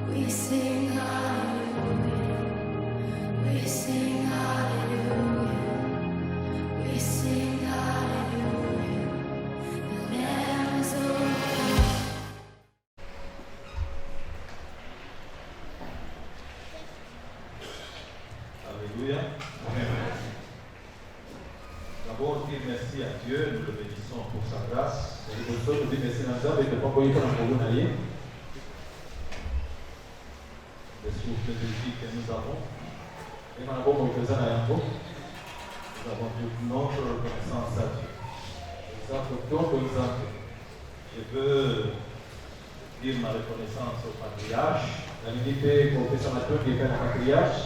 We sing hallelujah. We sing hallelujah. We sing hallelujah. The Lamb is over. Alléluia. D'abord, dire merci à Dieu, nous le bénissons pour sa grâce. Et pour ça, nous disons merci à Dieu de ne pas pouvoir faire un Le souffle de vie que nous avons. et qu'on a beaucoup de choses à faire. Nous avons toute notre reconnaissance à Dieu. Je veux dire ma reconnaissance au patriarche. La unité pour que ça m'a tout fait un patriarche.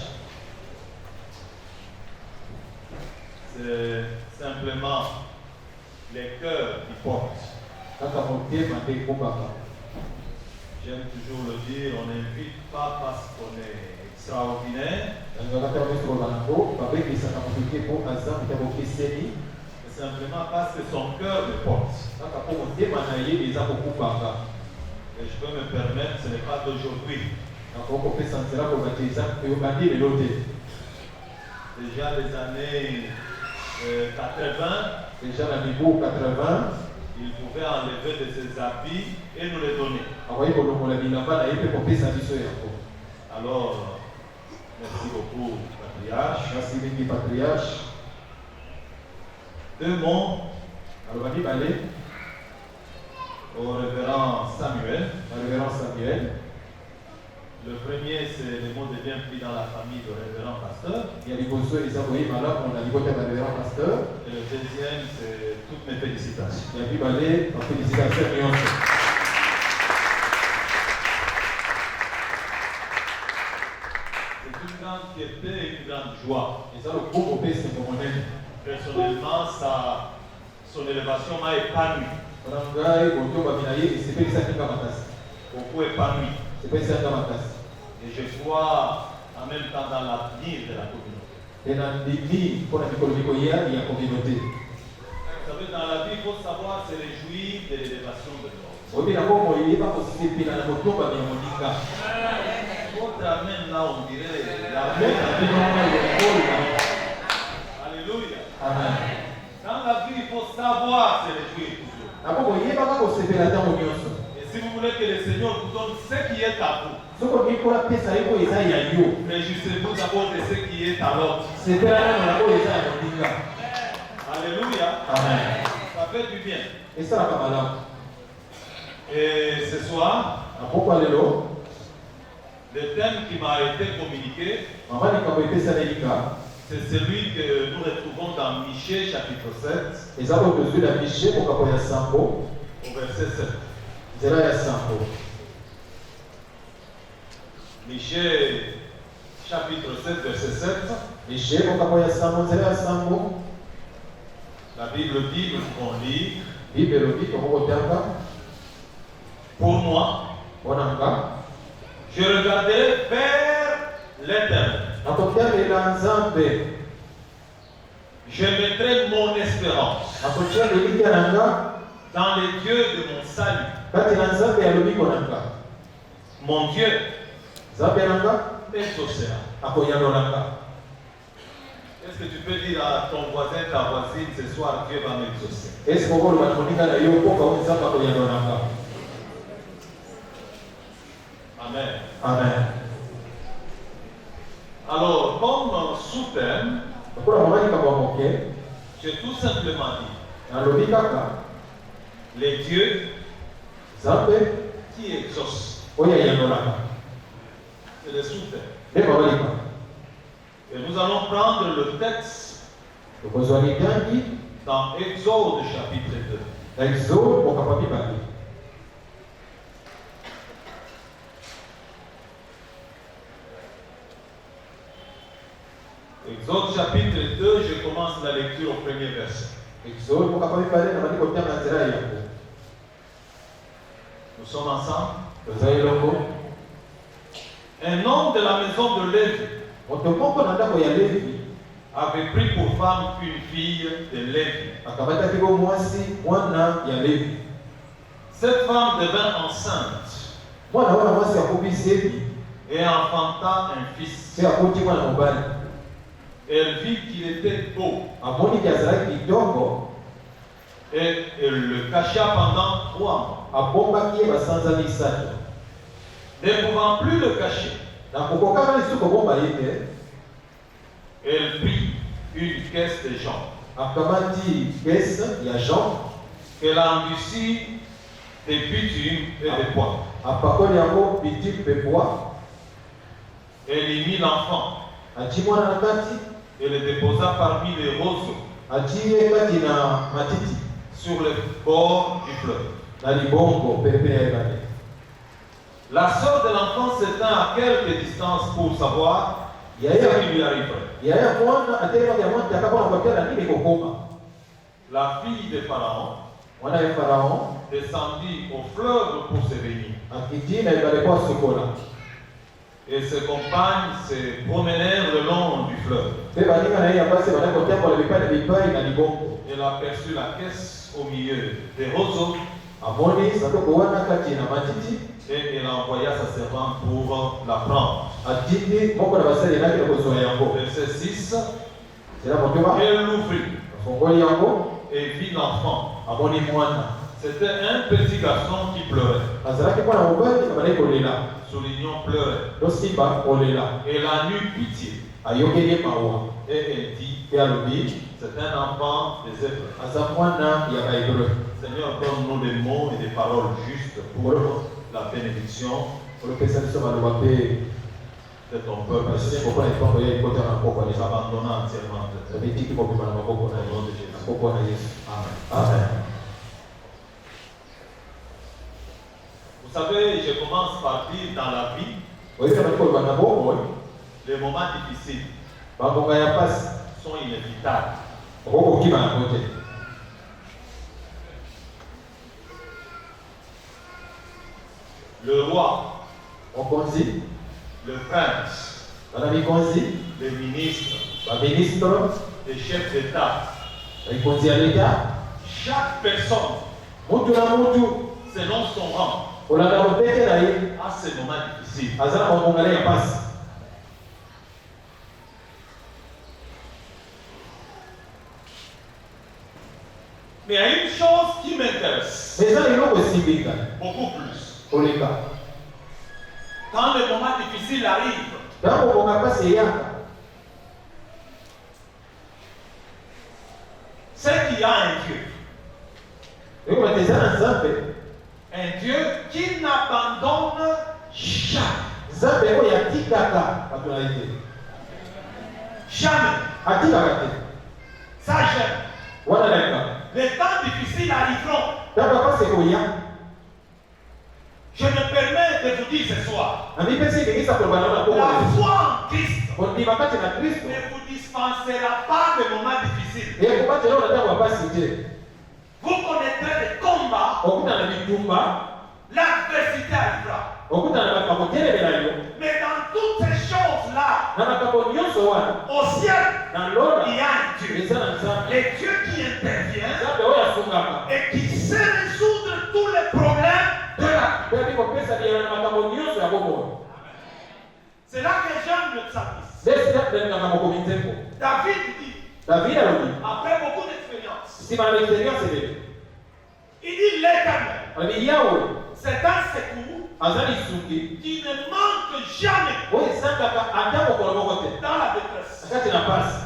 C'est simplement les cœurs qui portent. Quand on monté, on a fait combat. J'aime toujours le dire, on n'invite pas parce qu'on est extraordinaire, On va faire un Rolando, avec les sacs à monter pour Azam, qui a monté Séni. mais simplement parce que son cœur me porte. Quand on monté, on a eu les arbres pour Baba. Et je peux me permettre, ce n'est pas d'aujourd'hui. Donc on peut sentir pour baptiser et on va dire l'autre. Déjà les années 80, Déjà dans le niveau 80, il pouvait enlever de ses habits et nous les donner. envoyé pour le Bilamba, il peut porter sa vie sur Alors, merci beaucoup, patriarche. Merci, Miki Patriarche. Deux mots Alors, on va dire aller au révérend Samuel. à révérend Samuel. Le premier, c'est les mots de bien pris dans la famille du révérend pasteur. Il y a des consoles, les envoyés malades, on a dit que le révérend pasteur. Et le deuxième, c'est toutes mes félicitations. Il y a pu aller en félicitations et en C'est une grande fierté et une grande joie. Et ça, le groupe au PS, c'est mon aide. Personnellement, son élévation m'a épanoui, On a un gars, il va venir, il s'est fait ça qui va matasser. beaucoup épanoui. C'est pas ça qui va matasser. Et je crois en même temps dans l'avenir de la communauté. Et dans l'Église, pour la communauté, il y a une communauté. Vous savez, dans la vie, il faut savoir se réjouir de l'élévation de l'homme. Au bout d'un moment, il n'est pas possible de faire la moto, il y a mon ika. Votre amen là, on dirait Mais, l'amen. Alléluia. Amen. Dans la vie, il faut savoir se réjouir toujours. D'abord, il n'y a pas possible de faire la moto. Et si vous voulez que le Seigneur vous donne ce qui est à vous, Ce qu'on dit pour la paix, ça y est, réjouissez-vous d'abord de ce qui est à l'autre. c'est de la moto, il y a mon ika. Alléluia. Amen. Ça fait du bien. Et ça, la camarade. Et ce soir, Pourquoi le lot? le thème qui m'a été communiqué, Maman, il a été ça, l'ika. c'est celui que nous retrouvons dans Michée chapitre 7, Et ça, on peut suivre la Michée pour qu'il y ait un sambo. au verset 7. C'est là, il y a un sambo. Michée chapitre 7, verset 7. Michée, pour qu'il y ait un sambo, c'est là, un sambo. La Bible dit, nous pouvons lire, Bible dit, comme on dit, pour moi, on a un gars. je regarderai vers l'Éternel. Akotya lela nzambe. Je mettrai mon espérance Akotya lelika nanga. dans les dieux de mon salut. Kati na nzambe ya lobiko nanga. Mon Dieu Nzambe nanga. m'exaucera. Akoyano nanga. Est-ce que tu peux dire à ton voisin, ta voisine, ce soir, Dieu va m'exaucer? Est-ce que vous voulez monika na yo poka o nzambe akoyano nanga. Amen. Amen. Alors, comme sous-thème, Pour la maman qui va moquer. j'ai tout simplement dit Na lobika ka. les dieux Nzambe. qui exaucent. Oya yano nanga. C'est le sous-thème. Ne babalika. Et nous allons prendre le texte Okozwani gangi. dans Exode chapitre 2. Na exode okapapi bali. Exode chapitre 2, je commence la lecture au premier verset. Exode okapapi bali na bali kotia na nzira yako. Nous sommes ensemble. Tozali longo. Un homme de la maison de Lévi Moto moko na ndako ya Levi avait pris pour femme une fille de Lévi. akamataki bo mwasi mwana ya Levi. Cette femme devint enceinte Mwana wana mwasi akobisi Levi et enfanta un fils. pe akuti mwana mobali. Elle vit qu'il était beau Amoniki azalaki kitoko, et elle le cacha pendant 3 mois. abombaki ye basanza misato. Ne pouvant plus le cacher, Na kokokaka lisusu kobomba ye te, elle prit une caisse de jonc akamati kese ya Jean, qu'elle endurcit de bitume et de bois. apakoli yango bitume mpe bois, Elle y mit l'enfant atie mwana na kati, et le déposa parmi les roseaux atie ye kati na matiti sur le bord du fleuve. na libongo pembeni ya ebale. La sœur de l'enfant s'étend à quelque distance pour savoir ce qui lui arriverait. Yaya mwana atelemaki ya mwana akabona kotiala nini kokoma. La fille de Pharaon Mwana ya Farao descendit au fleuve pour se baigner. akiti na ebale kwa sokola. Et ses compagnes se promenèrent le long du fleuve. Mpe baninga na ye ya basi bana kotambola bipai na bipai na libongo. Elle aperçut la caisse au milieu des roseaux Amoni sanduku wana kati na matiti, et elle envoya sa servante pour la prendre. atindi moko na basali elaki na kozwa yango. Verset 6. Zela motoba Elle l'ouvrit afongoli yango, et vit l'enfant. amoni mwana. C'était un petit garçon qui pleurait. Azalaki mwana mobali abandaki kolela, Soulignons pleurait. tosimba kolela. Elle en eut pitié Ayokeli ye mawa et elle dit, mpe alobi c'est un enfant des Hébreux. aza mwana ya bahébreu. Seigneur, donne-nous des mots et des paroles justes pour la bénédiction Olopesa biso maloba mpe de ton peuple, basili kopona lipango ya ekota na maboko na nous Yesu. abandonnons entièrement. Bitiki kobima na maboko na Au nom de Yesu. Jésus. Maboko na Yesu. Amen. Amen. Vous savez, je commence par dire dans la vie, Oyebika bati koloba na bomoi, les moments difficiles bangonga ya pasi sont inévitables. okokokima yango te. Le roi, Mokonzi, le prince, bana mikonzi, les ministres, baministre, les chefs d'État, mikonzi ya leta, chaque personne, mutu na mutu selon son rang, olanda mopete na ye a ses moments difficiles. aza na bangonga ya pasi. Mais il y a une chose qui m'intéresse Mais eza eloko esimbika beaucoup plus. koleka. Quand les moments difficiles arrivent, Ntango bonga pasi eyaka, c'est qu'il y a un Dieu. ekobata eza na Nzambe, Un Dieu qui n'abandonne jamais. Nzambe oyo atikaka bato na ye te. Jamais. Atikaka te. Ça j'aime. Wana nayeba. Les temps difficiles arriveront. Ntango pasi ekoya, Je me permets de vous dire ce soir, amipesi ekekisa koloba na na la koko. foi en Christ Kondima kati na Kristo, ne vous dispensera pas de moments difficiles. ekobatela oyo na ntango ya pasi te. Vous connaîtrez des combats, Okutana na bitumba, l'adversité arrivera. okutana na bato bakotelemela yo, Mais dans toutes ces choses-là, na makambo nyonso wana, au ciel, na lola, il y a un Dieu. eza na Nzambe. Le Dieu qui intervient Nzambe oyo asungaka. et qui sait résoudre tous les problèmes de la vie. Mpe abikopesa biyela na makambo nyonso ya bomoi. C'est là que j'aime le psalmiste. Ndesitatelengaka mokomi nzembo. David dit, David alobi, après beaucoup d'expérience, nsima na experience ebele, il dit l'éternel, alobi Yawe c'est un secours aza lisungi qui ne manque jamais oyo esangaka ata mokolo moko te dans la détresse. na kati na pasi.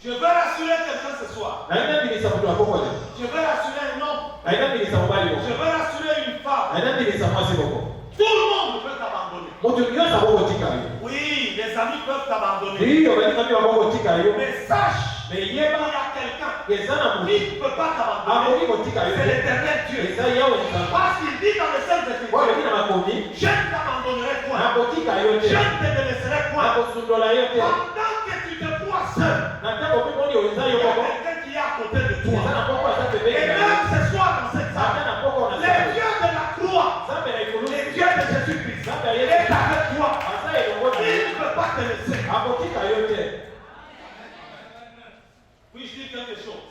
Je veux rassurer quelqu'un ce soir. Nalinga ndimisa moto ya koko te, Je veux rassurer un homme. nalinga ndimisa mobali Je moko, veux rassurer une femme. nalinga ndimisa mwasi moko. Tout le monde peut t'abandonner. Moto nyonso akokotika yo. Oui, les amis peuvent t'abandonner. Ndiyo balingami bakokotika yo, Mais sache me qu'il y a yeba quelqu'un eza na qui moto ne peut pas t'abandonner. akoki kotika yo C'est te. l'éternel Dieu. Eza Yawe Nzambe. Parce qu'il dit dans les Saintes Oyo Écritures, alobi na makomi, je ne t'abandonnerai point. nakotika yo Je te, ne te délaisserai point. nakosundola yo te. Pendant que tu te vois seul, Na ntango omoni oyo eza il yo y a moko, quelqu'un qui est à côté de eza toi. na poko aza Et pembeni na yo. même ce soir dans cette Ata salle, na poko na les Nzambe. dieux de la croix, Nzambe na ekolo, les dieux de Jésus-Christ, Nzambe ya est Yesu avec toi. aza elongo na Il yo. ne peut pas te laisser. Akotika yo te. Puis-je dire quelque chose?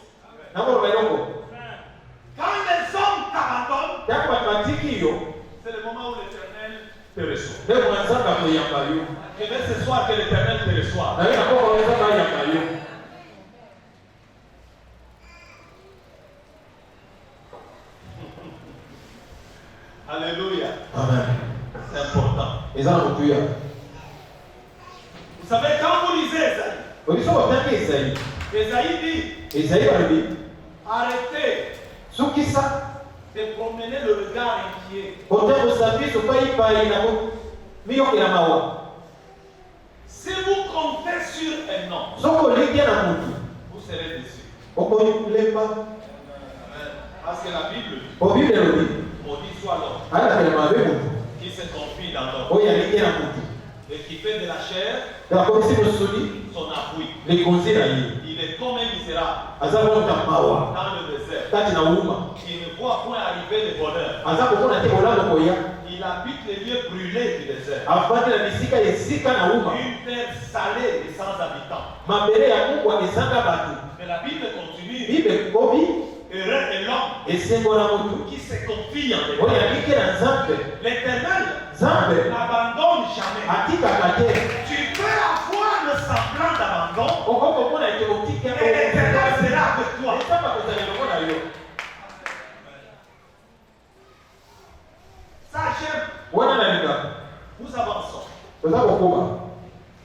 Nakoloba eloko. Quand les hommes t'abandonnent, Ntango bato batiki yo, c'est le moment où l'Éternel te reçoive. Nde mwanzanga kuyamba yo. Et bien ce soir que l'Éternel te reçoive. Na yeye kwa mwanzanga yamba yo. Alléluia. Amen. C'est important. Eza na kutuya. Vous savez, quand vous lisez Esaïe, Olisoma tangi Esaïe. Esaïe dit, Esaïe balibi. arrêtez Sukisa. de promener le regard inquiet. Otango sabiso pai na ko. Miyo kila mawa. Si vous comptez sur un homme, Soko likia na mutu. vous serez déçus. Oko yukulemba. Parce que la Bible dit, O Bible lodi. maudit soit l'homme Ala kile mabe mutu. qui se confie dans l'homme Oya likia na mutu. et qui fait de la chair Da ko sisi musudi. son appui. Ni konzira yi. Il est comme un misérable Azabo mawa. dans le désert. Kati na uma. Il ne voit point arriver le bonheur. Azako kona te olalo koya. Il habite les lieux brûlés du désert. Afati na bisika yesika na uma. Une terre salée et sans habitants. Mabele ya Mungu ezanga batu. Mais la Bible continue. Bible kobi Heureux est l'homme esengo na mutu. qui se confie en Oya l'Éternel. like na Nzambe. L'Éternel Nzambe n'abandonne jamais. atikaka te. Tu peux avoir le semblant d'abandon Okoko mona ete otika. et l'Éternel sera avec toi. Nzambe akozala elongo na yo. Ça, j'aime. Wana na linga. Nous avançons. Toza kokoma.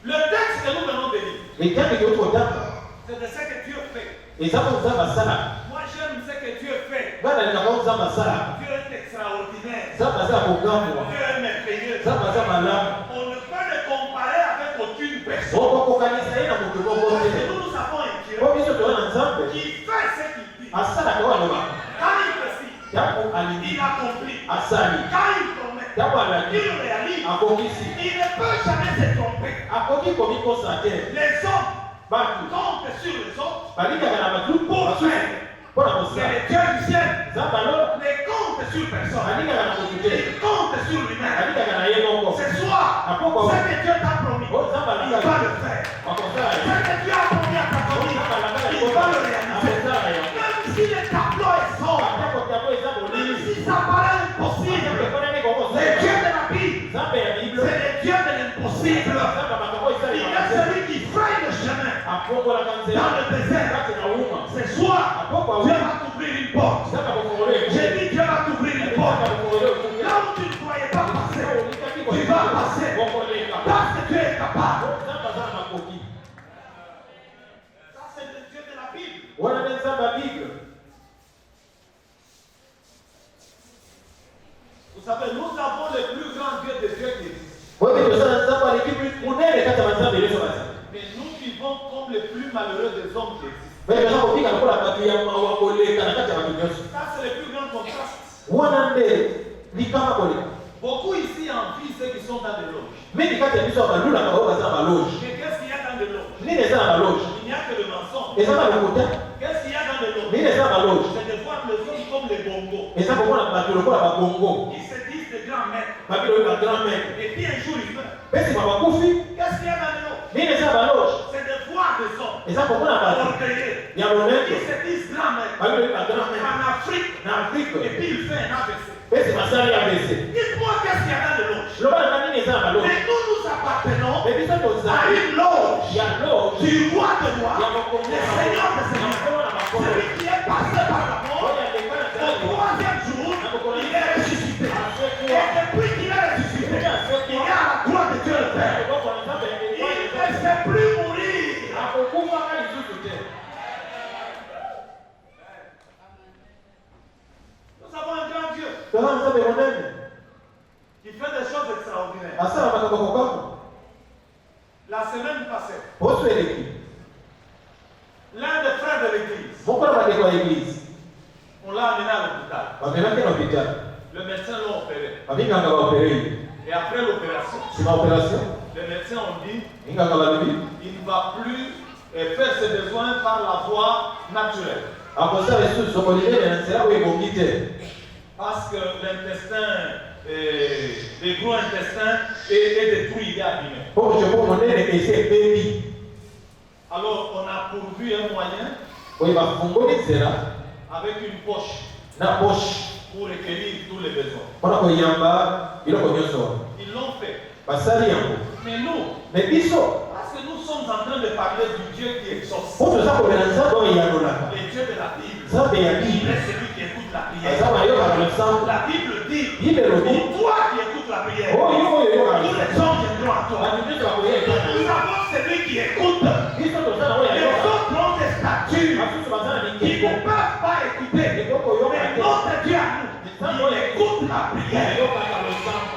Le texte que nous venons de lire, Ekambi ke ototanga. c'est de ce que Dieu fait. Eza ko Nzambe asala. Moi, j'aime ce que Dieu fait. Bana linga ko Nzambe asala. Dieu est extraordinaire. Nzambe aza kokamwa. Dieu est merveilleux. Nzambe aza malamu. On ne peut le comparer avec aucune personne. Okokokanisa ye na mutu moko Parce que te. nous avons un Dieu Po biso toza na Nzambe. qui fait ce qu'il dit. Asalaka waloba. Quand il décide, Yako alindi. il accomplit. Asali. Quand il promet, Yako alandi. il réalise. Akokisi. Il ne peut jamais se tromper. Akoki komikosa te. Les hommes Batu. comptent sur les autres Balingaka na batu pour faire. mpona Mais kosala. le Dieu du ciel Nzambe alo ne compte sur personne. balingaka na motu te. Il compte sur lui-même. Balingaka na ye moko. Ce soir, ce que Dieu t'a promis, O Nzambe il va alakaki. le faire. Akosala Ce ye. que Dieu a promis à ta famille, il va le réaliser. Akosala ye. Même si le tableau est sombre, Atako tableau eza même molili. si ça paraît impossible, Ekonani le kokosala. Dieu de la Bible, Nzambe ya Bible. c'est le Dieu de l'impossible. Nzambe makambo Il est esalaka te. celui qui fraye le chemin Apongola nzela. dans le désert. Kati na uma. Ce soir, Apoko Dieu awi. va t'ouvrir une porte. Nzambe akokongole ekute. J'ai dit Dieu va t'ouvrir une porte. Nzambe akokongole ekute. Là où tu ne croyais pas passer, Olikaki tu vas passer. Okoleka. Parce que Dieu est capable. Nzambe aza na makoki. Ça, c'est le Dieu de la Bible. Wana nde Nzambe ya Bible. Vous savez, nous avons le plus grand Dieu de Dieu qui existe. Wewe ndio sana Nzambe aliki munene kati ya Nzambe ile soba. Mais nous vivons comme les plus malheureux des hommes qui existent. Wewe ndio unapofika kwa batu ya mawakoleka na kati ya batu nyonso. Ça, c'est le plus grand contraste. Wana nde ni kama koleka. Beaucoup ici envient ceux qui sont dans des loges. Mimi kati ya biso balula ka baba za baloge. Mais qu'est-ce qu'il y a dans des loges? Nini eza na baloge? Il n'y a que le mensonge. Eza na lokuta. Qu'est-ce qu'il y a dans des loges? Nini eza na baloge? C'est de voir les hommes comme les bongos. Eza komona batu lokola ba Congo. Qui se disent des grands maîtres. Babilo ba grand mère. Et puis un jour ils meurent. Pesi mabakufi. Qu'est-ce qu'il y a dans les loges? Nini eza na baloge? C'est de voir des hommes Eza komona batu orgueilleux. ya loneto. Qui se disent grands maîtres. Babilo ba grand mère. En Afrique. Na Afrique. Et puis il fait un AVC. Pesi masali ya bese. Dites-moi qu'est-ce qu'il y a dans les loges? Loba na nini eza na baloge? Mais nous appartenons Mais biso à tozali une loge ya loge. du roi de Ya roi, makongo. le Seigneur de Ya Seigneur. makongo na makongo. Celui qui est passé par la mort, Oya lekana au zali. troisième jour, il est ressuscité. Et depuis qu'il est ressuscité, il est à la droite de Dieu le Père. Il ne sait plus mourir. Nous avons un grand Dieu qui fait des choses extraordinaires. La semaine passée, l'un des frères de l'église, on l'a amené à l'hôpital. Le médecin l'a opéré. Et après l'opération, les médecins ont dit il ne va plus faire ses besoins par la voie naturelle. Parce que l'intestin, le gros intestin est détruit, il est abîmé. Alors on a pourvu un moyen avec une poche pour recueillir tous les besoins. Ils l'ont fait. basali yango. Mais nous, Mais biso, parce que nous sommes en train de parler du Dieu qui exauce. pour toza kobela nzambe oyo eyalolaka. Le Dieu de la Bible. Nzambe ya Il Bible. est celui qui écoute la prière. Nzambe ayokaka losambo. La Bible dit, Bible elobi. pour toi qui écoutes la prière, Oyo oyo oyokaka tous les losambo. hommes viendront à toi. Bato nyonso bakoyeba. Nous avons celui qui écoute. Biso toza na oyo Les ayokaka. autres ont des statuts Basusu baza na qui mingeko. ne peuvent pas écouter. Ekoko oyoka Mais te. notre Dieu à nous, il écoute la prière. Ayokaka losambo.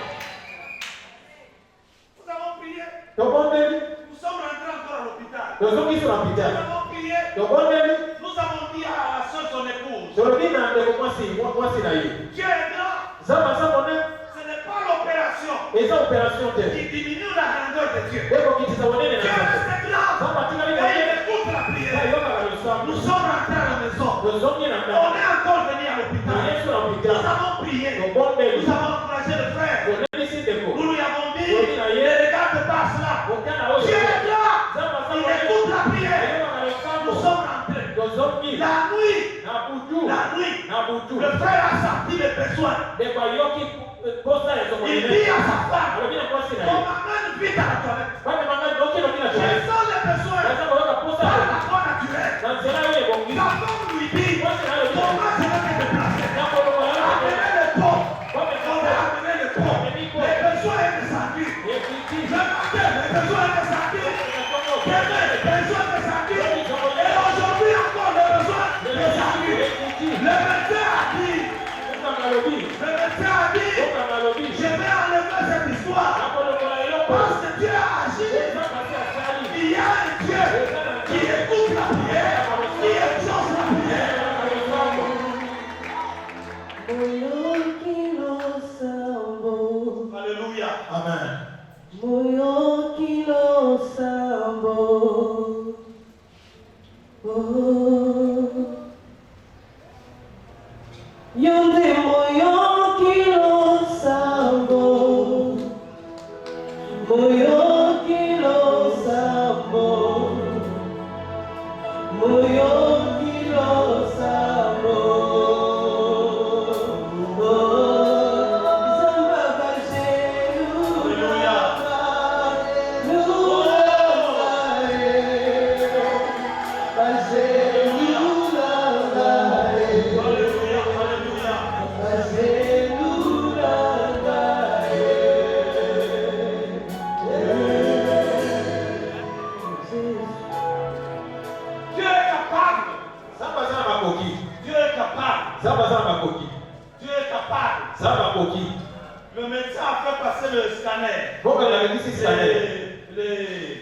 Nous avons prié. Tobondeli. Nous sommes rentrés encore à l'hôpital. Tozoki so na Nous hôpital. avons prié. Tobondeli. Nous avons dit à la soeur son épouse, tolobi na ndeko mwasi na ye. Dieu est grand. Nzambe aza monene. Ce n'est pas l'opération Eza opération te. qui diminue la grandeur de Dieu. ekokitisa monene na Dieu nzambe. reste grand. Nzambe atikali Et monene. il écoute la prière. ayokaka losambo. Nous sommes rentrés à la maison. tozongi na On ndako. est encore venu à l'hôpital. toye so na Nous hôpital. avons prié. tobondeli. Nous avons encouragé le frère. tonelisi ndeko. Nous lui avons dit, Oui, ne regarde pas cela. okana Dieu oyo. est grand. Nzambe aza Il monene. écoute la prière. ayokaka losambo. Nous sommes rentrés. tozongi La nuit, na butu. la nuit, na butu. le frère a senti les besoins. ndeko ayoki posa Il ezomonene. dit à sa femme, alobi na mwasi na on ye. m'amène vite à la toilette. bana banga oki lobi na Je toilette. sens les besoins aza koyoka posa par la voie naturelle. na nzela oyo ebongi. La femme lui dit, mwasi na ye alobi na comment je vais te déplacer? na kolongola yo. Amenez le pot. Comme On a amené le pot. Les besoins est descendu. Le matin, les besoins est descendu. Demain, les besoins est descendu. Et aujourd'hui encore, les besoins est descendu. Le médecin a dit, je vais enlever cette histoire. Parce que Dieu a agi. Il y a un Dieu qui écoute la prière, qui exauce la prière. Alléluia. Amen. Yonde moyo kilo sambo, moyo kilo sambo, moyo kilo sambo. Zamba bajelu, Alléluia. Alléluia. Dieu est capable. Nzambe aza na makoki. Dieu est capable. Nzambe aza na makoki. Dieu est capable. Nzambe akoki. Le médecin a fait passer le scanner. Mboka alakisi scanner.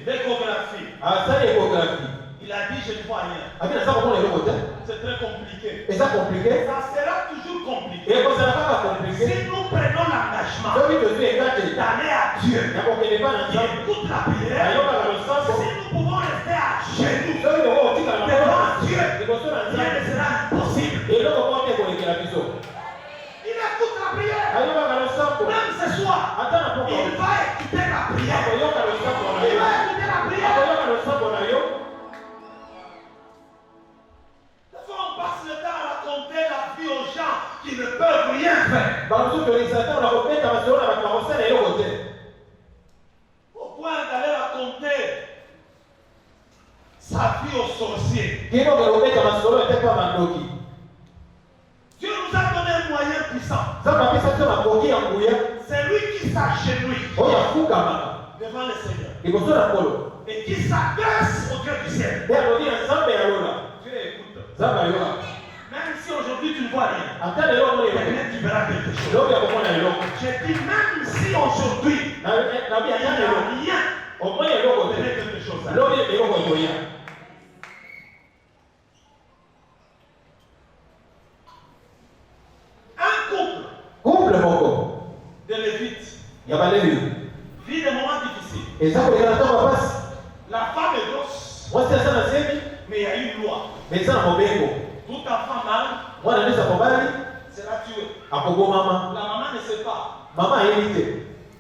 L'échographie. asali échographie. Il a dit je ne vois rien. abi naza komona eloko te. C'est très compliqué. eza compliqué. Ça sera toujours compliqué. ekozala kaka compliqué. Si nous prenons l'engagement soki tozwi ekate d'aller à Dieu, ya kokende mpa na qui nzambe écoute la prière, ayokaka losambo. si nous pouvons rester à genoux soki toko kotikala na devant Dieu, liboso na rien ne nzambe sera impossible. eloko moko te kolekela biso. Il écoute la prière. ayokaka losambo. Même ce soir, ata na poko il va écouter la prière. akoyoka losambo na Il yo. va écouter la prière. akoyoka losambo na yo. Des fois, on passe le temps à raconter la vie aux gens qui ne peuvent rien faire. bamosusu tolekisa ntango na kobeta masolo na bato bakosala eloko te. Au point d'aller raconter sa vie aux sorciers. kino kobeta masolo ete mpa mandoki. Dieu nous a donné un moyen puissant. nzambe apesa biso makoki ya nguya C'est lui qui s'agenouille oyo afukamaka devant le Seigneur liboso na nkolo. et qui s'adresse au Dieu du ciel. nde alobi na nzambe ya lola. Dieu écoute. nzambe ayoka. Même si aujourd'hui tu ne vois rien, ata lelo omoni eloko demain tu verras quelque chose. eloko ya komona eloko. Je dis même si aujourd'hui nabi il ata n'y lelo a rien, omoni eloko demain te. quelque chose. lobi eloko ekoya. Un couple couple moko de Lévites ya balevi vit des moments difficiles. eza koleka na ntango ya pasi. La femme est grosse, mwasi aza na semi mais il y a une loi. me eza na mobengo. Tout enfant mâle mwana ndesa mobali sera tué. akobomama. La maman ne sait pas. mama ayebi te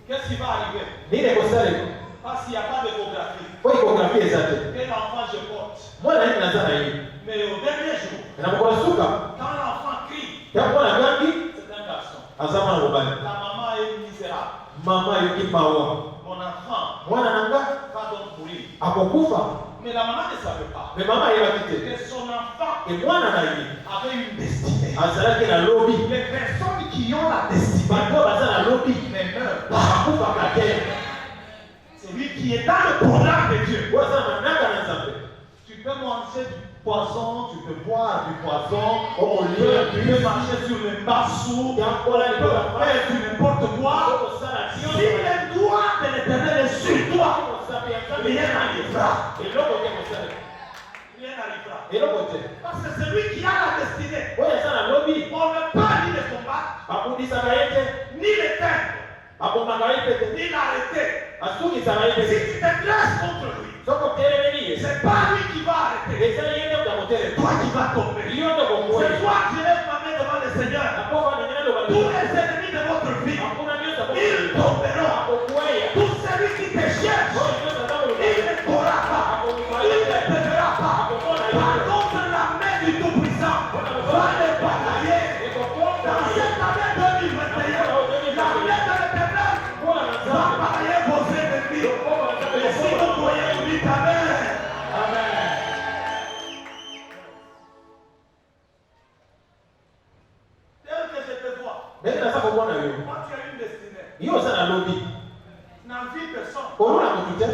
Qu'est-ce qui va arriver? nini ekosalema Parce qu'il n'y a pas d'échographie. po ikografi eza te. Quel enfant je porte? mwana nini naza na ye Mais au dernier jour, na mokolo suka quand l'enfant crie, ya mwana gangi c'est un garçon. aza mwana mobali. La maman est misérable. Mama yoki mawa. Mon enfant Mwana nanga va donc mourir. akokufa. Mais la maman ne savait pas Mais mama yeba kite. que son enfant Et mwana na ye avait une destinée. azalaki na lobi. Les personnes qui ont la destinée Bato baza na lobi ne meurent pas. bakufaka te. C'est lui qui est dans le programme de Dieu. Waza manaka na Nzambe. Tu peux manger du poison, tu peux boire du poison, Oh, tu peux marcher sur les bassous, tu peux faire du n'importe quoi. Si le doigt de l'Éternel est sur toi, rien n'arrivera. Rien n'arrivera. Parce que c'est lui qui a la destinée. On ne peut pas ni le combattre, ni l'éteindre, ni l'arrêter. Si tu te dresses contre lui, c'est pas lui qui va arrêter. C'est toi qui vas tomber. C'est toi qui lèves ma main devant le Seigneur. Tous les ennemis de votre vie, ils tomberont. Tout celui qui te cherche, il ne pourra pas. Il ne te verra pas. Par contre, la main du Tout-Puissant va les batailler. Dans cette année 2021, la main de l'Éternel va batailler vos ennemis. Et si vous croyez, vous dites Amen. Tel que je te vois, Mais naza komona yo. moi tu as une destinée. Yo oza na lobi. N'envie personne. Komona mutu te.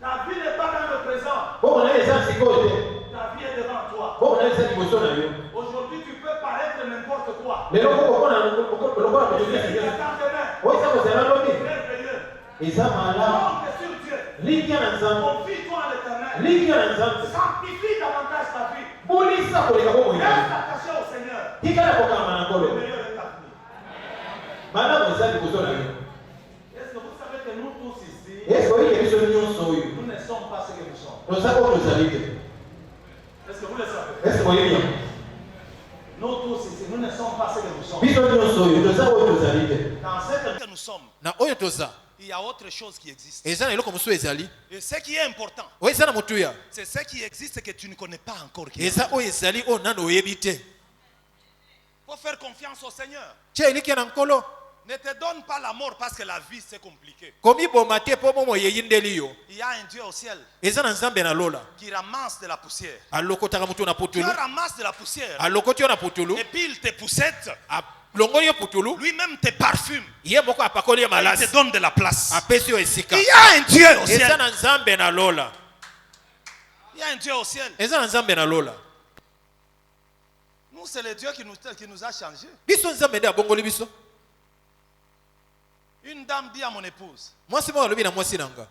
Ta vie n'est pas dans le présent. Bomona eza sikoyo te. Ta vie est devant toi. Bomona eza liboso na yo. Aujourd'hui, tu peux paraître n'importe quoi. Lelo kokomona lokola Mais mutu ce qui te. attend demain, Oyo eza kozala lobi. merveilleux. Eza malamu. Compte sur Dieu. Likia na Nzambe. Confie-toi en l'Éternel. Likia na Nzambe. Sanctifie davantage ta vie. Bulisa koleka bomoi na yo. Reste attaché au Seigneur. Tikala kokama na Le nkolo. meilleur est avenir. Malamu eza liboso na yo. Est-ce que vous savez que nous tous ici, Yesu oyebi biso nyonso oyo. nous ne sommes pas ce que nous sommes? Toza oyo tozali te. Est-ce que vous le savez? Yesu oyebi yango. Nous tous ici, nous ne sommes pas ce que nous sommes. Biso nyonso oyo toza oyo tozali te. Dans ce que nous sommes, na oyo toza il y a autre chose qui existe. eza na eloko mosusu ezali Et ce qui est important, oyo eza na motuya c'est ce qui existe que tu ne connais pas encore. Il eza oyo ezali oyo nano oyebi te faut faire confiance au Seigneur. tia elikia na nkolo Ne te donne pas la mort parce que la vie c'est compliqué. komiboma te mpo momo yeyi ndeli yo Il y a un Dieu au ciel eza na nzambe na lola qui ramasse de la poussière. alokotaka motu na Dieu putulu ramasse de la poussière alokoti yo na putulu et puis il te poussette. alongoli yo putulu Lui-même te parfume. ye moko apakoli yo Il te malasi donne de la place. apesi yo esika Il y a un Dieu au eza ciel. na nzambe na lola Il y a un Dieu au ciel. eza na nzambe na lola Nous, c'est le Dieu qui nous a changés. biso nzambe nde abongoli biso Une dame dit à mon épouse, mwasi moko alobi na mwasi nanga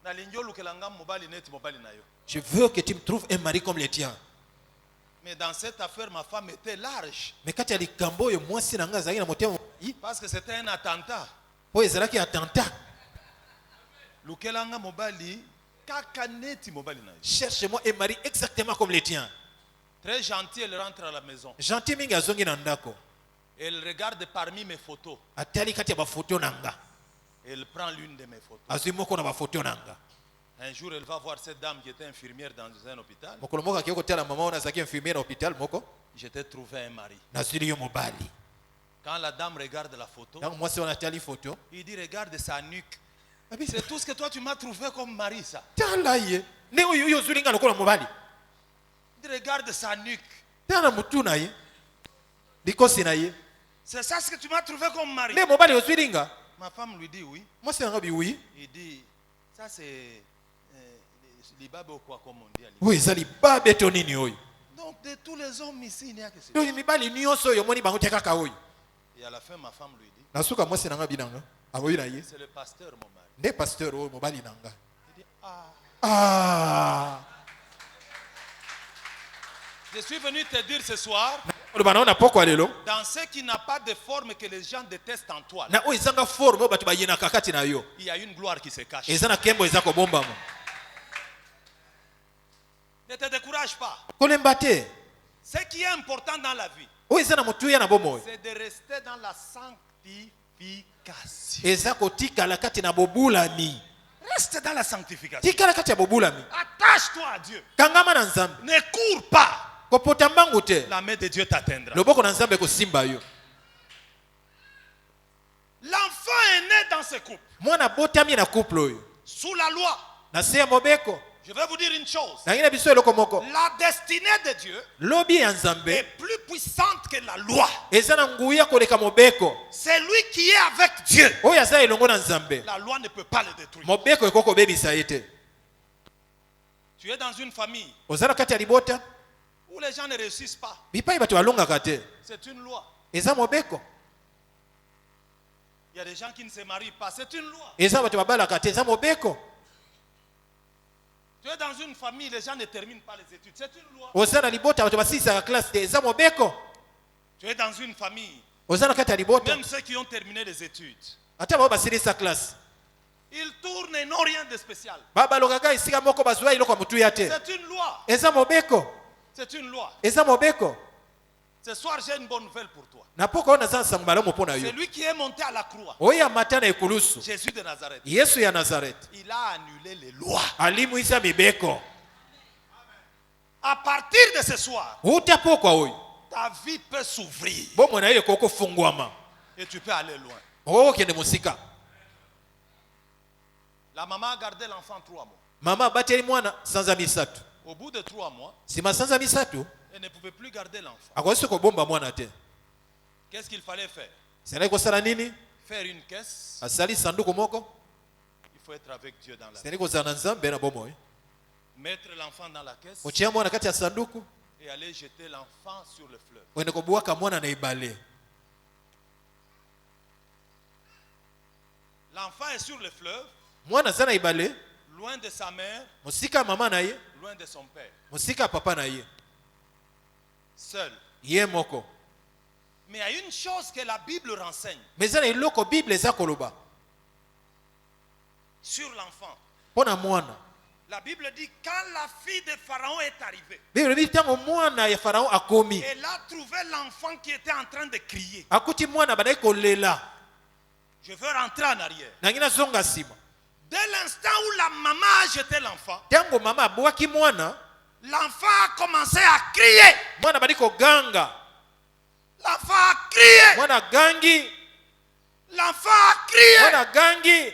Nalingi olukelanga mobali neti mobali na yo. je veux que tu me trouves un mari comme le tien Mais dans cette affaire, ma femme était large. me kati ya likambo oyo mwasi nanga azalaki na motema Parce que c'était un attentat. po ezalaki attentat Lukelanga mobali, kaka neti mobali na yo. cherche-moi un mari exactement comme le tien Très gentil, elle rentre à la maison. gentil mingi azongi na ndako Elle regarde parmi mes photos. atali kati ya bafoto nanga Elle prend l'une de mes photos. azwi moko na bafoto nanga Un jour, elle va voir cette dame qui était infirmière dans un hôpital. mokolo moko akei kotala mama wana azalaki infirmier na hôpital moko Je t'ai trouvé un mari. nazwili yo mobali Quand la dame regarde la photo, ntango mwasi wana atali foto il dit, regarde sa nuque. C'est tout ce que toi tu m'as trouvé comme mari, ça. tala ye nde oyo ozwili nga lokola mobali Il dit, regarde sa nuque. tala na motu na ye likosi na ye C'est ça ce que tu m'as trouvé comme mari. nde mobali ozwili nga Ma femme lui dit oui. mwasi nanga bi wi Il dit, ça c'est l'Ibabe ou quoi comme on dit à l'Ibabe. oyo eza libabe to nini oyo Donc de tous les hommes ici, il n'y a que ça. oyo mibali nyonso oyo omoni bango te kaka oyo Et à la fin, ma femme lui dit, nasuka mwasi nanga binanga aboyi na ye c'est le pasteur mon mari. nde pasteur oyo mobali nanga Il dit, ah, ah je suis venu te dire ce soir, oloba nao na pokwa lelo dans ce qui n'a pas de forme que les gens détestent en toi, na oyo ezanga forme oyo bato bayenaka kati na yo il y a une gloire qui se cache. eza na nkembo eza kobombama Ne te décourage pas. kolemba te Ce qui est important dans la vie, oyo eza na motuya na bomoi c'est de rester dans la sanctification. eza kotikala kati na bobulami Reste dans la sanctification. tikala kati ya bobulami Attache-toi à Dieu. kangama na nzambe Ne cours pas. kopota mbangu te La main de Dieu t'atteindra. loboko na nzambe kosimba yo L'enfant est né dans ce couple, mwana botami na couple oyo sous la loi. na se ya mobeko. Je vais vous dire une chose. Nangi na biso eloko moko, La destinée de Dieu lobi ya est Nzambe plus puissante que la loi. eza na nguya koleka mobeko. C'est lui qui est avec Dieu. Oyo aza elongo na Nzambe, La loi ne peut pas le détruire. mobeko ekoko bebisa ye te. Tu es dans une famille Oza na kati ya libota où les gens ne réussissent pas. bipai bato balongaka te, C'est une loi. eza mobeko. Il y a des gens qui ne se marient pas. C'est une loi. Eza bato babalaka te, eza mobeko. Tu es dans une famille, les gens ne terminent pas les études. C'est une loi. Oza na libota bato basilisaka classe te, eza mobeko. Tu es dans une famille, Oza na kati ya libota même ceux qui ont terminé les études, ata bao basilisa classe ils tournent et n'ont rien de spécial. babalongaka esika moko bazwa eloko ya motuya te, C'est une loi. eza mobeko. C'est une loi. Eza mobeko. Ce soir, j'ai une bonne nouvelle pour toi. Na poko oyo naza na sango malamu mpo na C'est yo. lui qui est monté à la croix. Oyo amata na ekulusu, Jésus de Nazareth. Yesu ya Nazareth Il a annulé les lois. alimwisa mibeko. À partir de ce soir, Uta pokwa oyo ta vie peut s'ouvrir bomo na yo ekoko fungwama, et tu peux aller loin. okende mosika. La maman a gardé l'enfant 3 mois. Mama abateli mwana sanza misatu, Au bout de 3 mois, sima sanza misatu elle ne pouvait plus garder l'enfant. akosi kobomba mwana te. Qu'est-ce qu'il fallait faire? Senai kosala nini? Faire une caisse. Asali sanduku moko. Il faut être avec Dieu dans la vie. Senai kozala na Nzambe na bomoi. Mettre l'enfant dans la caisse Otia mwana kati ya sanduku, et aller jeter l'enfant sur le fleuve. wende kobwaka mwana na ibale. L'enfant est sur le fleuve, Mwana aza na ibale, loin de sa mère, mosika ya mama na ye, loin de son père. mosika ya papa na ye, Seul. ye moko. Mais il y a une chose que la Bible renseigne Mais eza na eloko Bible eza koloba sur l'enfant. mpo na mwana. La Bible dit quand la fille de Pharaon est arrivée, Bible ebi ntango mwana ya Farao akomi, elle a trouvé l'enfant qui était en train de crier. akuti mwana badai kolela, Je veux rentrer en arrière. nangi nazonga nsima. Dès l'instant où la maman a jeté l'enfant, Ntango mama abwaki mwana, l'enfant a commencé à crier. mwana badi koganga, L'enfant a crié. mwana gangi, L'enfant a crié. mwana gangi,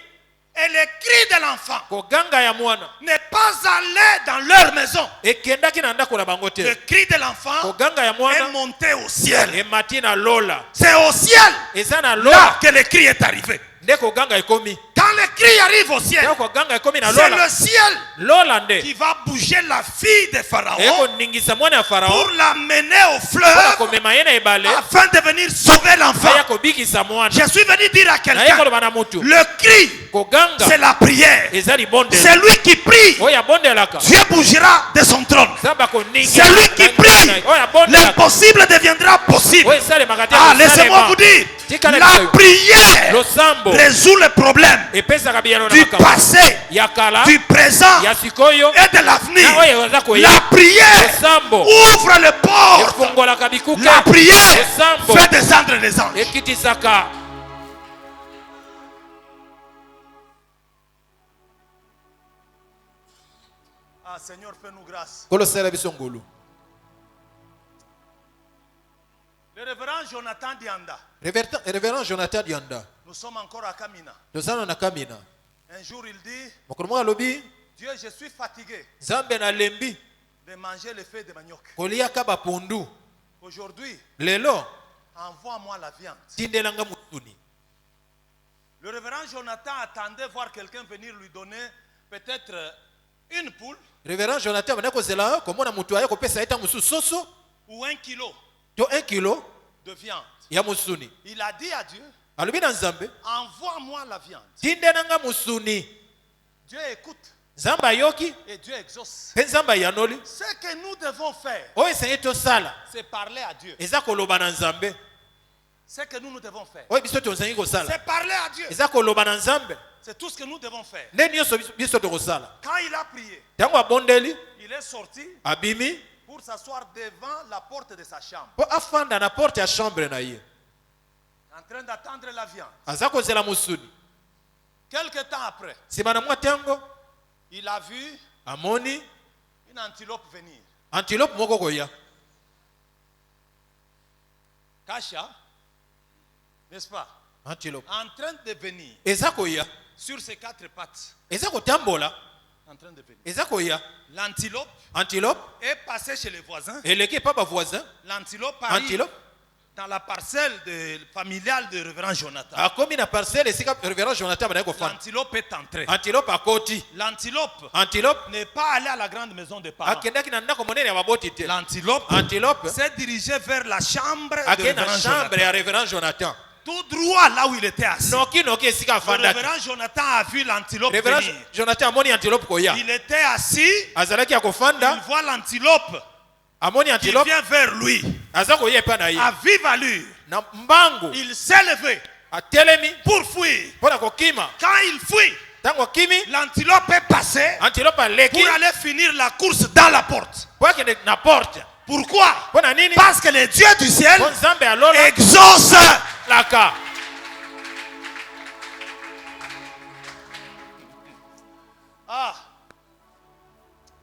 Et le cri de l'enfant koganga ya mwana n'est pas allé dans leur maison. ekendaki na ndako na bango Le te. cri de l'enfant Koganga ya est mwana monté au ciel. emati na lola, C'est au ciel eza na là lola que le cri est arrivé. nde koganga ekomi. Quand le cri arrive au ciel, Ntango koganga ekomi na c'est lola, le ciel lola nde qui va bouger la fille de Pharaon ekoningisa mwana ya Farao pour l'amener au mpona fleuve komema ye na ebale afin de venir sauver l'enfant. aya kobikisa mwana. Je suis venu dire à Naye quelqu'un, koloba na mutu le cri, koganga c'est la prière. eza libondelo. C'est lui qui prie. Oyo abondelaka Dieu bougera de son trône. Nzambe akoningisa. C'est lui qui prie. Oyo abondelaka L'impossible deviendra possible. oyo esalemaka te Ah, laissez-moi kosalema. vous dire, Tika na la biso. prière Losambo résout le problème epesaka biyano na du makambo passé, ya kala du présent ya sikoyo et de l'avenir. na oyo eza koya. La prière Losambo ouvre les portes. efungolaka bikuke. La prière Losambo fait descendre les anges. ekitisaka. Ah, Seigneur, fais-nous grâce. Kolo sala biso ngolu. Le révérend Jonathan Dianda, Révérend Jonathan Dianda nous sommes encore à Kamina. tozana na Kamina. Un jour, il dit, Mokolo moko alobi Dieu, je suis fatigué Nzambe na lembi de manger les feuilles de manioc. koliaka bapundu. Aujourd'hui, Lelo envoie-moi la viande. tindelanga musuni. Le révérend Jonathan attendait voir quelqu'un venir lui donner peut-être une poule Révérend Jonathan bana kozela komona mutu aye kopesa eta musu soso ou 1 kilo to 1 kilo de viande. ya musuni. Il a dit à Dieu, Alobi na Nzambe envoie-moi la viande. tindelanga musuni. Dieu écoute Nzambe ayoki et Dieu exauce. mpe Nzambe ayanoli. Ce que nous devons faire, Oyo esengi tosala c'est parler à Dieu. eza koloba na Nzambe. Ce que nous devons faire, Oyo biso tosengi kosala c'est parler à Dieu. eza koloba na Nzambe. C'est tout ce que nous devons faire. Nde nyonso biso tokosala. Quand il a prié, Ntango abondeli il est sorti abimi pour s'asseoir devant la porte de sa chambre, mpo afanda na porte ya chambre na ye, en train d'attendre la viande. aza kozela musuni. Quelque temps après, Nsima na mwa ntango il a vu amoni une antilope venir. antilope moko koya. Kasha, n'est-ce pas? Antilope. en train de venir Eza koya. sur ses quatre pattes. Eza kotambola. En train de venir. Eza koya. L'antilope Antilope. est passée chez les voisins. Eleki papa voisin. L'antilope arrive Antilope. dans la parcelle familiale de révérend Jonathan. Akomi na parcelle esika révérend Jonathan bana kofana. L'antilope est entrée. Antilope akoti. L'antilope Antilope n'est pas allé à la grande maison des parents. akendaki na ndako monene ya baboti te. L'antilope Antilope s'est dirigé vers la chambre de akenda révérend chambre Jonathan. ya révérend Jonathan. Tout droit là où il était assis. Noki esika Le afandaki. révérend Jonathan a vu l'antilope Révérend venir. Jonathan amoni antilope koya. Il était assis. Azalaki Il akofanda. voit l'antilope Amoni qui antilope. vient vers lui. Aza koya epa na ye. À vive allure. Na mbangu. Il s'est levé Atelemi. pour fuir. Pona kokima. Quand il fuit, Tango kimi. l'antilope est passé Antilope aleki. pour aller finir la course dans la porte. Po akende na porte. Pourquoi? Pona nini? Parce que le Dieu du ciel Po nzambe alola. exauce. Laka. Ah.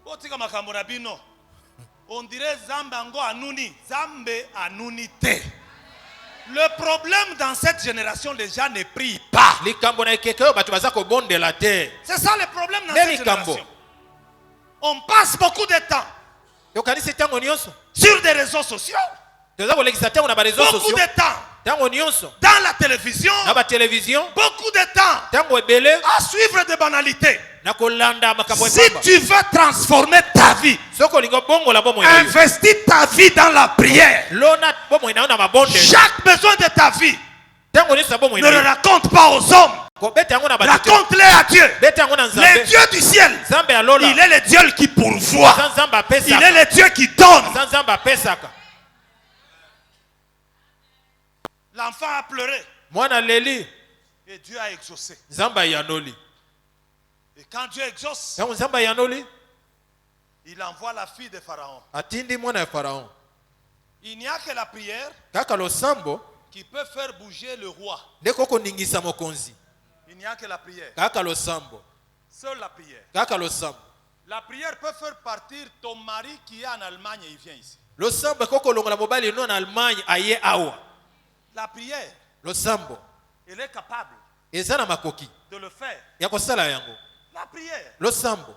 Otika makambo na bino. On dirait Zambe ango anuni. Zambe anuni te. Le problème dans cette génération, les gens ne prient pas. Likambo na ekeke batu baza ko bonde la terre. C'est ça le problème dans Mais cette likambo. génération. On passe beaucoup de temps Yo kanisi tango nyonso. sur des réseaux sociaux. Toza kolekisa tango na ba réseaux Beaucoup sociaux. de temps Tango nyonso. dans la télévision. Na ba télévision. Beaucoup de temps Tango ebele à suivre des banalités. na kolanda makambo Si ebamba. tu veux transformer ta vie, Soko lingo bongo la bomo ina yo. investis ta vie dans la prière. Lona bomo ina na mabonde. Chaque besoin de ta vie, Tango nyonso bomo ne ina le yo. raconte pas aux hommes. Ko beta yango na ba tete. Raconte-les à Dieu. Beta yango na Le nzambe. Dieu du ciel, Nzambe alola. il est le Dieu qui pourvoit. Nzambe Il apesa. est le Dieu qui donne. Nzambe apesaka. L'enfant a pleuré Mwana leli. et Dieu a exaucé. Nzambe yanoli. Et quand Dieu exauce, Tango nzambe yanoli. il envoie la fille de Pharaon. Atindi mwana ya Pharaon. Il n'y a que la prière Kaka losambo qui peut faire bouger le roi. ndeko koningisa mokonzi. Il n'y a que la prière. Kaka losambo. Seule la prière. Kaka losambo. La prière peut faire partir ton mari qui est en Allemagne et il vient ici. Losambo koko longola mobali no na Allemagne aye awa. La prière, Losambo elle est capable eza na makoki de le faire. ya kosala yango. La prière, Losambo.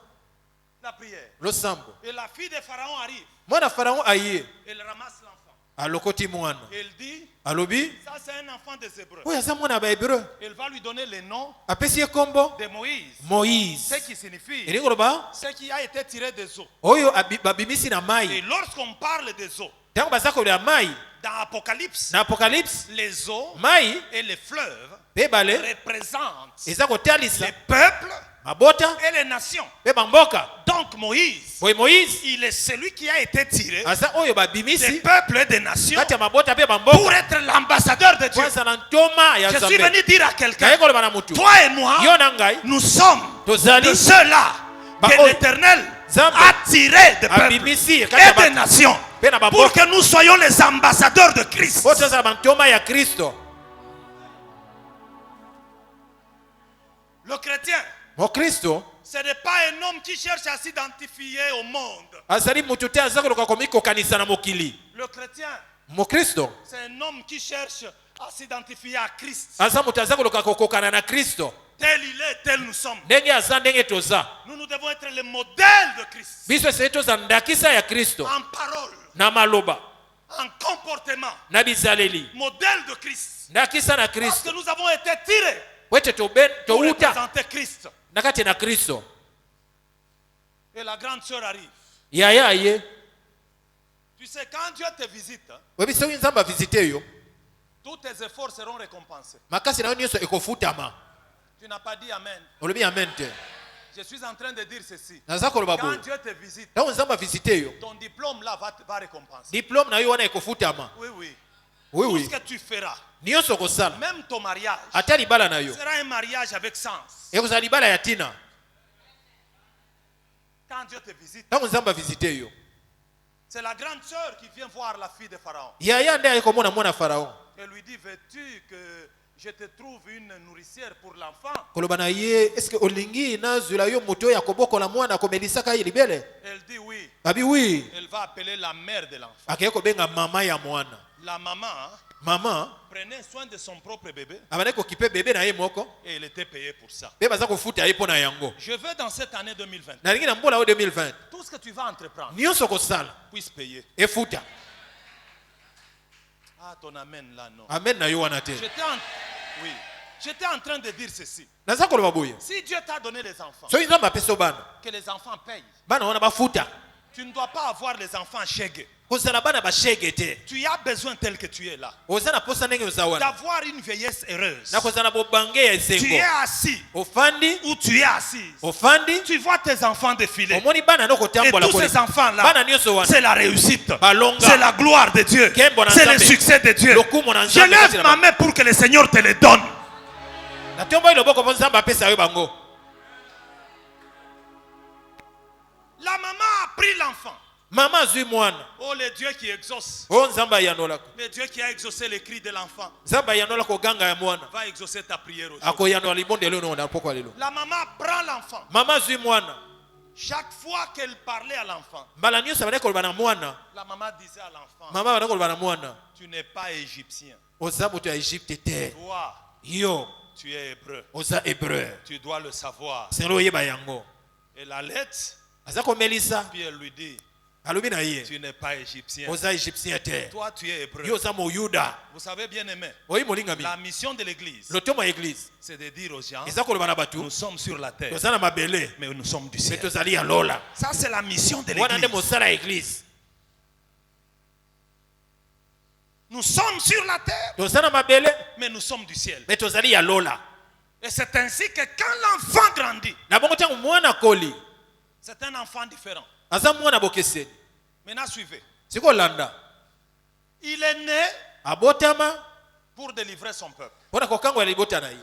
la prière. Losambo. Et la fille de Pharaon arrive. Mwana Pharaon aye Elle ramasse l'enfant. alokoti mwana. Elle dit, Alobi ça c'est un enfant des Hébreux. oyo aza mwana ba Hébreu. Elle va lui donner le nom Apesi ye kombo de Moïse. Moïse. Ce qui signifie Elingi koloba ce qui a été tiré des eaux. oyo babimisi na Et mai. lorsqu'on parle des eaux, Tango baza kolia mai dans Apocalypse, na Apocalypse les eaux mai et les fleuves pe bale représentent eza kotalisa les peuples mabota et les nations. pe bamboka. Donc Moïse, Boye Moïse il est celui qui a été tiré aza oyo des babimisi peuples et des nations kati ya mabota pe pour bamboka. être l'ambassadeur de Dieu. Kwanza na ntoma ya Je suis Nzambe. venu dire à quelqu'un, Kaye koloba na mutu. toi et moi, Yo na ngai nous sommes tozali de ceux-là Ba que oyo. l'Éternel Nzambe a tiré des peuples abimisi et kati ya des bato nations pe na pour bamboka. que nous soyons les ambassadeurs de Christ. Po tozala bantoma ya Kristo. Le chrétien, Mokristo ce n'est pas un homme qui cherche à s'identifier au monde. azali mutu te aza koluka komikokanisa na mokili. Le chrétien, Mokristo c'est un homme qui cherche à s'identifier à Christ. aza mutu aza koluka kokokana na Kristo. Tel il est, tel nous sommes. Ndenge aza ndenge toza. Nous devons être le modèle de Christ. Biso esali toza ndakisa ya Kristo En parole, na maloba en comportement, na bizaleli. modèle de Christ. Ndakisa na Parce Kristo. que nous avons été tirés Wete pour touta représenter Christ. na kati na Kristo. Et la grande sœur arrive. Yaya ye. Tu sais, quand Dieu te visite, Webi soki nzambe avisite yo. tous tes efforts seront récompensés. Makasi na yo nyonso ekofutama. Tu n'as pas dit Amen. Olobi amen te. Je suis en train de dire ceci. Naza koloba Quand boye. Dieu te visite, Tango nzambe avisite yo. ton diplôme là va récompenser. Diplôme na yo wana ekofutama. Oui, oui. Oui Tout oui. ce que tu feras, Nyonso kosala. même ton mariage, Ata libala na yo. sera un mariage avec sens. Ekozala libala ya tina. Quand Dieu te visite, Tango nzambe avisite yo. c'est la grande sœur qui vient voir la fille de Pharaon. Yaya nde aye komona mwana Pharaon. Elle lui dit, veux-tu que je te trouve une nourricière pour l'enfant? Koloba na ye, est-ce que olingi nazula yo moto oyo akobokola mwana akomelisaka ye libele? Elle dit oui. Abi oui. Elle va appeler la mère de l'enfant. Akeye kobenga mama ya mwana. La maman Maman prenait soin de son propre bébé abandaki kokipe bébé na ye moko. et il était payé pour ça. Mpe baza kofuta ye mpo na yango. Je veux dans cette année 2020, Nalingi na mbola oyo 2020 tout ce que tu vas entreprendre nyonso kosala puisse payer. efuta. Ah, ton amen là, non. Amen na yo wana te. Oui. J'étais en train de dire ceci. Naza koloba boye. Si Dieu t'a donné les enfants, Soki nzambe apesi yo bana, que les enfants payent. bana wana bafuta. Tu ne dois pas avoir les enfants chègues. Kozala bana bashege te. Tu as besoin tel que tu es là. Oza na posa ndenge oza wana. D'avoir une vieillesse heureuse. Na kozala bobange ya Tu es esengo. assis Ofandi, ou tu es assise. ofandi, Tu vois tes enfants défiler. omoni bana no Et kotambola tous ces enfants-là, Bana nyonso wana. c'est la réussite. Balonga. C'est la gloire de Dieu. Kembo na C'est le Nzambe. succès de Dieu. Lokumu na Je Nzambe kati lève na ma main pour que le Seigneur te les donne. Na tomba iloboko mpo nzambe apesa yo bango. La maman a pris l'enfant. Mama azwi mwana. Oh, le Dieu qui exauce. Oyo nzambe ayanolaka. Le Dieu qui a exaucé les cris de l'enfant Nzambe ayanola koganga ya mwana. va exaucer ta prière aujourd'hui. Akoyanola libondelo no na pokwa lelo. La maman prend l'enfant. Mama azwi mwana. Chaque fois qu'elle parlait à l'enfant, Mbala nyonso abandaki koloba na mwana. la maman disait à l'enfant, Mama abandaki koloba na mwana. tu n'es pas égyptien. Oza moto ya Egypte te. Toi, Yo, tu es hébreu. oza hébreu. Tu dois le savoir. Sengelo oyeba yango. Elle allait, Aza komelisa. puis elle lui dit, Alobi na ye. tu n'es pas égyptien. Oza Egyptien te. Toi, tu es hébreu. Yo oza moyuda. Vous savez, bien aimé, Oyi molingami. la mission de l'église, Lotomo ya église. c'est de dire aux gens, Eza koloba na batu. nous sommes sur la terre, Toza na mabele. mais nous sommes du Mais ciel. tozali ya lola. Ça, c'est la mission de Wana nde l'église. mosala ya église. Nous sommes sur la terre, Toza na mabele. mais nous sommes du ciel. Mais tozali ya lola. Et c'est ainsi que quand l'enfant grandit, Na bongo ntango mwana koli. c'est un enfant différent. Aza mwana bokeseni. Maintenant, suivez. Sikolanda. Il est né Abotama. pour délivrer son peuple. Mpona kokangola libota na ye.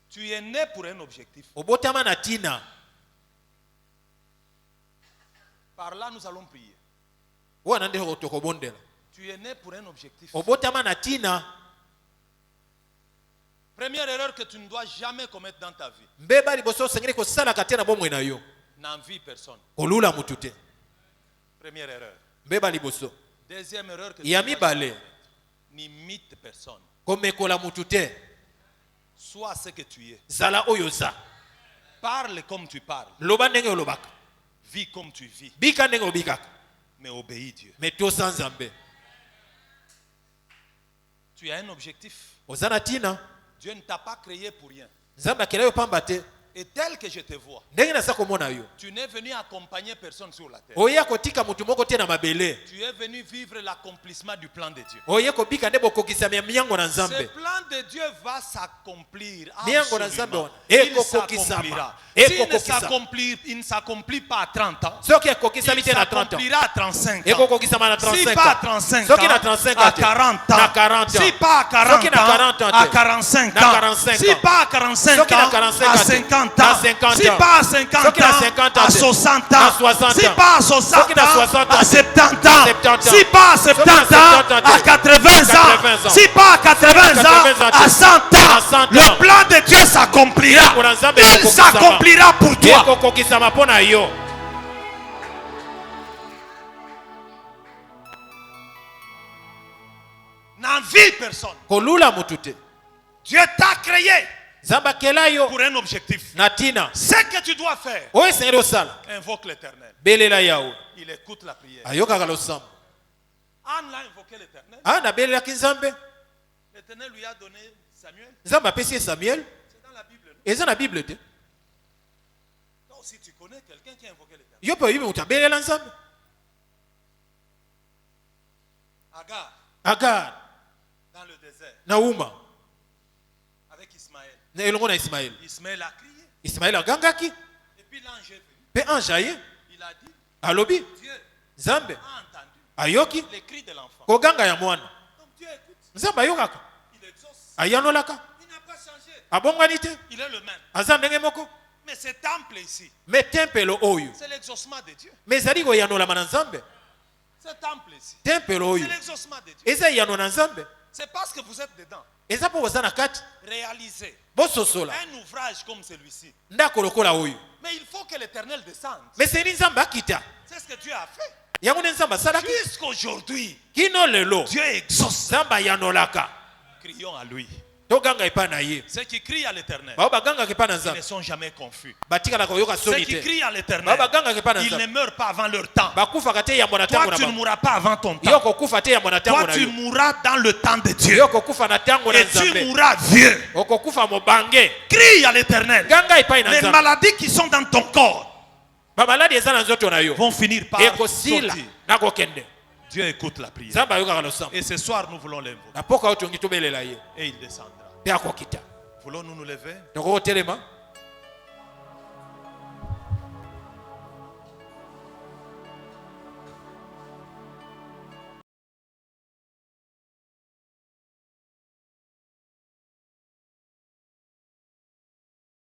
Tu es né pour un objectif. Obotama na tina. Par là, nous allons prier. Wana nde tokobondela. Tu es né pour un objectif. Obotama na tina. Première erreur que tu ne dois jamais commettre dans ta vie. Mbeba liboso osengeli kosalaka te na bomoi na yo. N'envie personne. Kolula mutu te. Première erreur. Mbeba liboso. Deuxième erreur que tu Ya ne dois mibale. jamais commettre. N'imite personne. Komekola mutu te. Sois ce que tu es. Zala oyo za. Parle comme tu parles. Loba ndenge olobaka. Vis comme tu vis. Bika ndenge obikaka. Mais obéis Dieu. Mais tosa nzambe. Tu as un objectif. Oza na tina. Dieu ne t'a pas créé pour rien. Nzambe akela yo pamba te. Et tel que je te vois, Ndenge naza komona yo. tu n'es venu accompagner personne sur la terre. Oya kotika mutu moko te na mabele. Tu es venu vivre l'accomplissement du plan de Dieu. Oye kobika nde bokokisa miango na Ce nzambe. plan de Dieu va s'accomplir. Miango na nzambe Absolument. wana. Il Ekokokisama. s'accomplira. Ekokokisama. Il ne s'accomplit pas à 30 ans. Soki ekokisami Il te na 30 ans. s'accomplira à 35 ans. Ekokokisama na Si 35 pas à ans. 35 Soki na ans, 35 à ans te. 40 ans. Na 40 ans. Si pas à 40 Soki na 40 ans, ans à te. 45 Na ans. 45 Si ans. pas à 45 Soki na ans, 45 à ans te. 50 Na ans. 50 Si ans. pas à 50 Soki na ans, 50 ans à te. 60 Na ans. 60 Si ans. pas à 60 Soki na 60 ans, ans à te. 70 Na ans. 70 ans. Si pas à 70 ans, à 80 ans. Si pas à 80 ans, à 100 ans. Le plan de Dieu s'accomplira. Il s'accomplira pour toi. Ekokokisama pona yo. N'envie personne. Kolula mutu te. Dieu t'a créé Nzambe akela yo pour un objectif. na tina. Ce que tu dois faire, Oyo esengeli osala. invoque l'Éternel. Belela yawe. Il écoute la prière. Ayokaka losambo. Anne l'a invoqué l'Éternel. Nabelelaki nzambe. L'Éternel lui a donné Samuel. Nzambe apesi ye Samuel. C'est dans la Bible. Non? Eza na Bible te. Toi aussi, tu connais quelqu'un qui a invoqué l'Éternel. Yo pe oyibi mutu abelela nzambe. Agar, Agar dans le désert, na uma avec Ismaël. na elongo na Ismael. Ismaël a crié. Ismael agangaki. Et puis l'ange est venu. Pe ange aye Il a dit, alobi Dieu nzambe a entendu ayoki les cris de l'enfant. koganga ya mwana. Donc Dieu écoute. Nzambe ayokaka Il exauce. ayanolaka Il n'a pas changé. abongwani te Il est le même. aza ndenge moko. Mais ce temple ici, Me tempelo oyo c'est l'exaucement de Dieu. me ezali koyanolama na nzambe. Ce temple ici, Tempelo oyo c'est l'exaucement de Dieu. eza eyano na nzambe. C'est parce que vous êtes dedans. Eza mpo boza na kati Réalisez bososola un ouvrage comme celui-ci. ndako lokola oyo. Mais il faut que l'Éternel descende. Me seli nzambe akita C'est ce que Dieu a fait. yango ne nzambe asalaki Jusqu'aujourd'hui, kino lelo Dieu exauce. nzambe ayanolaka. Crions à lui. Toganga epai na ye Ceux qui crient à l'Éternel, bao bagangaka epai na ils ne nzambe sont jamais confus. batikalaka koyoka Ceux soni qui te crient à bao l'Éternel, bagangaka epai na ils ne nzambe meurent pas avant leur temps. bakufaka te yambo na Toi, ntango na tu ne bango. mourras pas avant ton Yo temps. kokufa te yambo na ntango Toi, na tu yo. mourras dans le temps de Dieu. Yo kokufa na ntango na Et tu nzambe mourras vieux. okokufa mobange. Crie à l'Éternel. Ganga epai na Les nzambe maladies qui sont dans ton corps bamaladi eza na nzoto na yo vont finir par ekosila sortir. na kokende. Dieu écoute la prière. nzambe ayokaka losambo Et ce soir, nous voulons l'invoquer. na mpoka oyo tongi tobelela ye Et il descendra. mpe akokita. Voulons-nous nous lever? tokokotelema